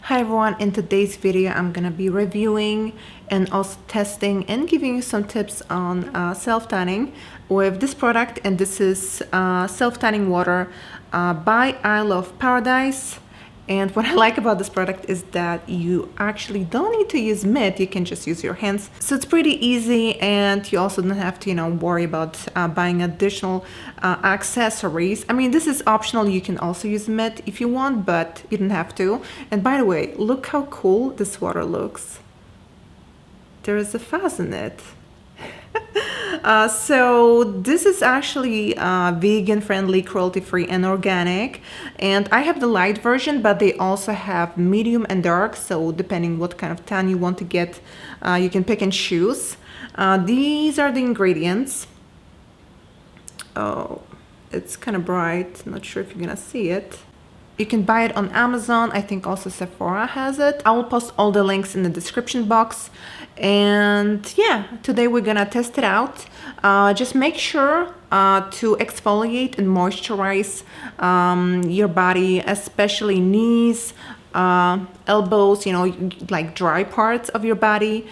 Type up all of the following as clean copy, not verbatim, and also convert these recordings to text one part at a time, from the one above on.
Hi everyone, in today's video I'm gonna be reviewing and also testing and giving you some tips on self-tanning with this product, and this is self-tanning water by Isle of Paradise. And what I like about this product is that you actually don't need to use mitt, you can just use your hands. So it's pretty easy, and you also don't have to, worry about buying additional accessories. I mean, this is optional, you can also use mitt if you want, but you don't have to. And by the way, look how cool this water looks. There is a fuzz in it. So this is actually vegan friendly, cruelty free and organic, and I have the light version, but they also have medium and dark, so depending what kind of tan you want to get, you can pick and choose. These are the ingredients. Oh, it's kind of bright, not sure if you're gonna see it. You can buy it on Amazon. I think also Sephora has it. I will post all the links in the description box. And yeah, today we're gonna test it out. Just make sure to exfoliate and moisturize your body, especially knees, elbows, like dry parts of your body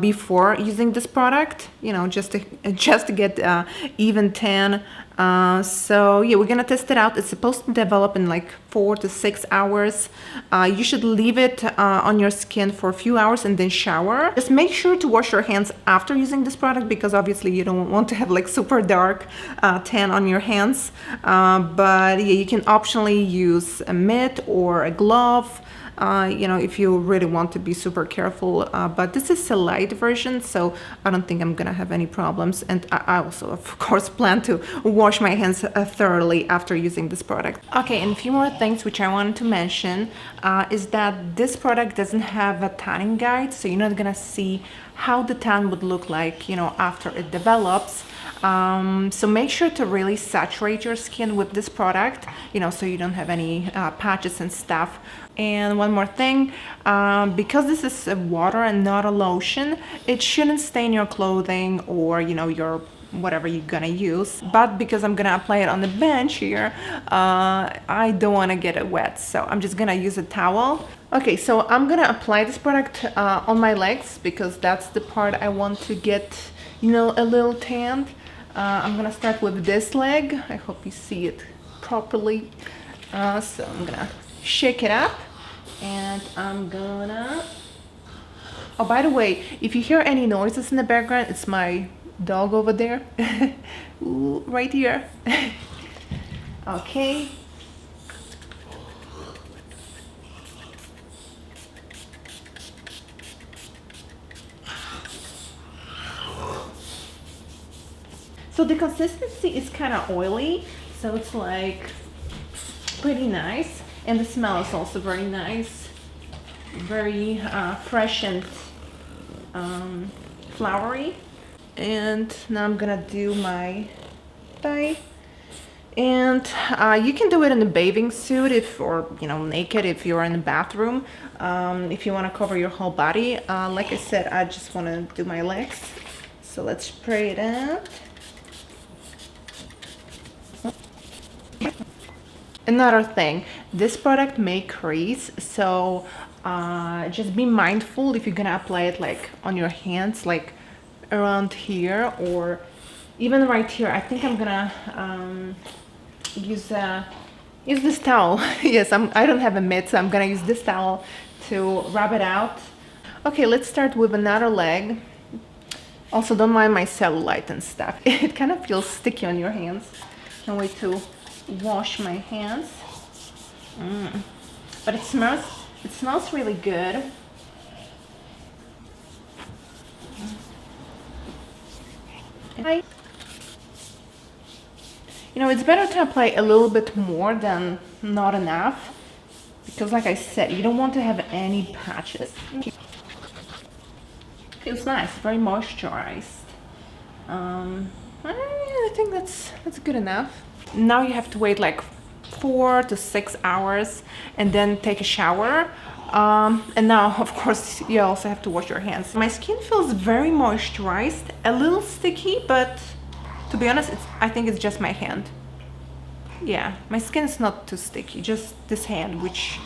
before using this product, just to get even tan. So yeah, we're gonna test it out. It's supposed to develop in like 4 to 6 hours. You should leave it on your skin for a few hours and then shower. Just make sure to wash your hands after using this product, because obviously you don't want to have like super dark tan on your hands. But yeah, you can optionally use a mitt or a glove, if you really want to be super careful. But this is a light version, so I don't think I'm gonna have any problems. And I also, of course, plan to wash my hands thoroughly after using this product. Okay, and a few more things which I wanted to mention is that this product doesn't have a tanning guide, so you're not gonna see how the tan would look like, after it develops. So make sure to really saturate your skin with this product, so you don't have any patches and stuff. And one more thing, because this is a water and not a lotion, it shouldn't stain your clothing or, your whatever you're gonna use. But because I'm gonna apply it on the bench here, I don't want to get it wet, so I'm just gonna use a towel. Okay, so I'm gonna apply this product on my legs, because that's the part I want to get, a little tanned. I'm gonna start with this leg. I hope you see it properly. So I'm gonna shake it up, and I'm gonna... Oh, by the way, if you hear any noises in the background, it's my dog over there. Ooh, right here. Okay. So the consistency is kind of oily, so it's like pretty nice, and the smell is also very nice, very fresh and flowery. And now I'm gonna do my thigh, and you can do it in a bathing suit or naked if you're in the bathroom, if you want to cover your whole body. Like I said, I just want to do my legs, so let's spray it out. Another thing, this product may crease, so just be mindful if you're gonna apply it like on your hands, like around here or even right here. I think I'm gonna use this towel. Yes, I don't have a mitt, so I'm gonna use this towel to rub it out. Okay, let's start with another leg. Also, don't mind my cellulite and stuff. It kind of feels sticky on your hands. Can't wait to wash my hands. But it smells really good. It's better to apply a little bit more than not enough, because like I said, you don't want to have any patches. Feels nice, very moisturized. I think that's good enough. Now you have to wait like 4 to 6 hours and then take a shower. And now, of course, you also have to wash your hands. My skin feels very moisturized, a little sticky, but to be honest, I think it's just my hand. Yeah, my skin is not too sticky, just this hand, which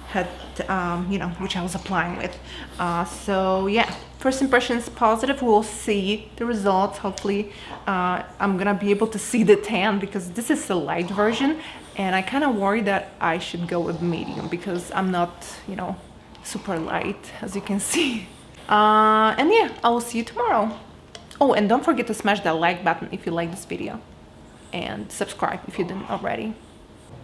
had, which I was applying with. So yeah, first impressions positive. We'll see the results. Hopefully, I'm gonna be able to see the tan because this is the light version, and I kind of worry that I should go with medium because I'm not, super light, as you can see. And yeah, I will see you tomorrow. Oh, and don't forget to smash that like button if you like this video, and subscribe if you didn't already.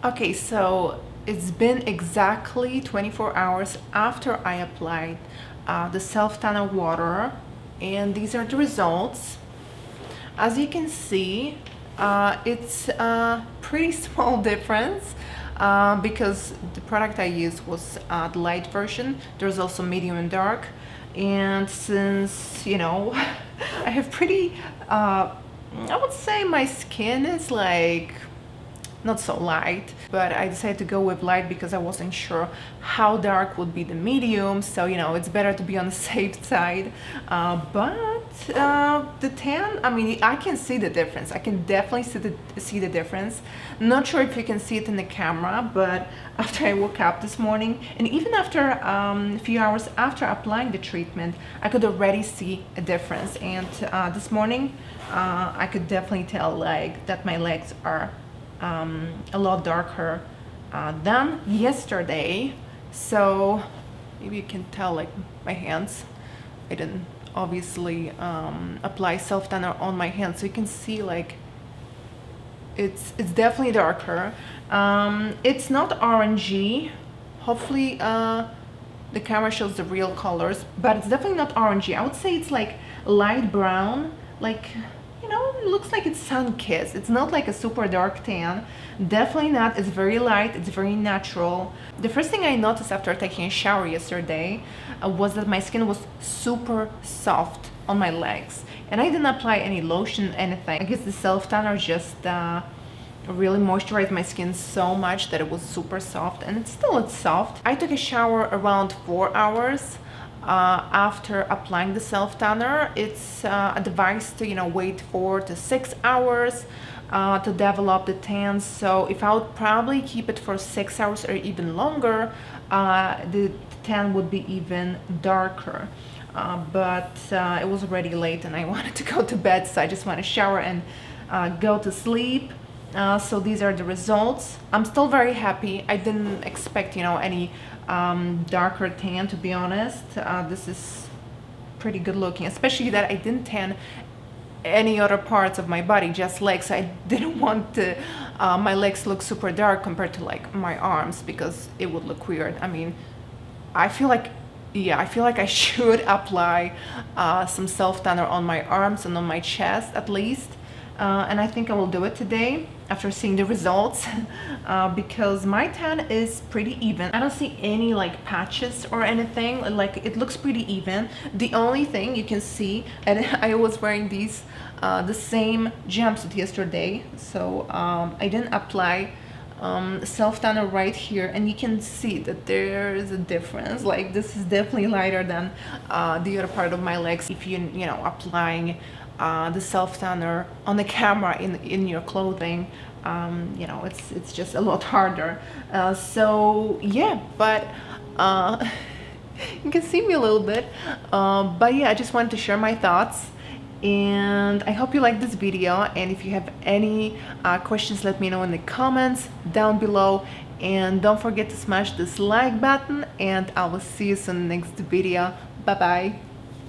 Okay, so it's been exactly 24 hours after I applied the self-tanner water, and these are the results. As you can see, it's a pretty small difference because the product I used was the light version. There's also medium and dark, and since I have pretty I would say my skin is like not so light, but I decided to go with light because I wasn't sure how dark would be the medium, so it's better to be on the safe side. But the tan, I mean, I can see the difference. I can definitely see the difference. Not sure if you can see it in the camera, but after I woke up this morning, and even after a few hours after applying the treatment, I could already see a difference. And this morning, I could definitely tell that my legs are a lot darker than yesterday. So maybe you can tell my hands. I didn't obviously apply self tanner on my hands, so you can see it's definitely darker. It's not orangey. Hopefully the camera shows the real colors, but it's definitely not orangey. I would say it's light brown, it looks like it's sun-kissed. It's not like a super dark tan. Definitely not. It's very light. It's very natural. The first thing I noticed after taking a shower yesterday was that my skin was super soft on my legs. And I didn't apply any lotion, anything. I guess the self-tanner just really moisturized my skin so much that it was super soft. And it's soft. I took a shower around 4 hours. After applying the self tanner. It's advised to wait 4 to 6 hours to develop the tan. So if I would probably keep it for 6 hours or even longer, the tan would be even darker. But it was already late and I wanted to go to bed, so I just want to shower and go to sleep. So these are the results. I'm still very happy. I didn't expect any darker tan, to be honest. This is pretty good looking, especially that I didn't tan any other parts of my body, just legs. I didn't want to my legs look super dark compared to my arms because it would look weird. I mean, I feel like I should apply some self tanner on my arms and on my chest at least. And I think I will do it today after seeing the results because my tan is pretty even. I don't see any patches or anything. It looks pretty even. The only thing you can see, and I was wearing these the same jumpsuit yesterday, so I didn't apply self tanner right here, and you can see that there is a difference. This is definitely lighter than the other part of my legs. If applying the self tanner on the camera in your clothing, it's just a lot harder. So yeah, but you can see me a little bit, but yeah, I just wanted to share my thoughts, and I hope you like this video. And if you have any questions, let me know in the comments down below, and don't forget to smash this like button, and I will see you soon in the next video. Bye bye.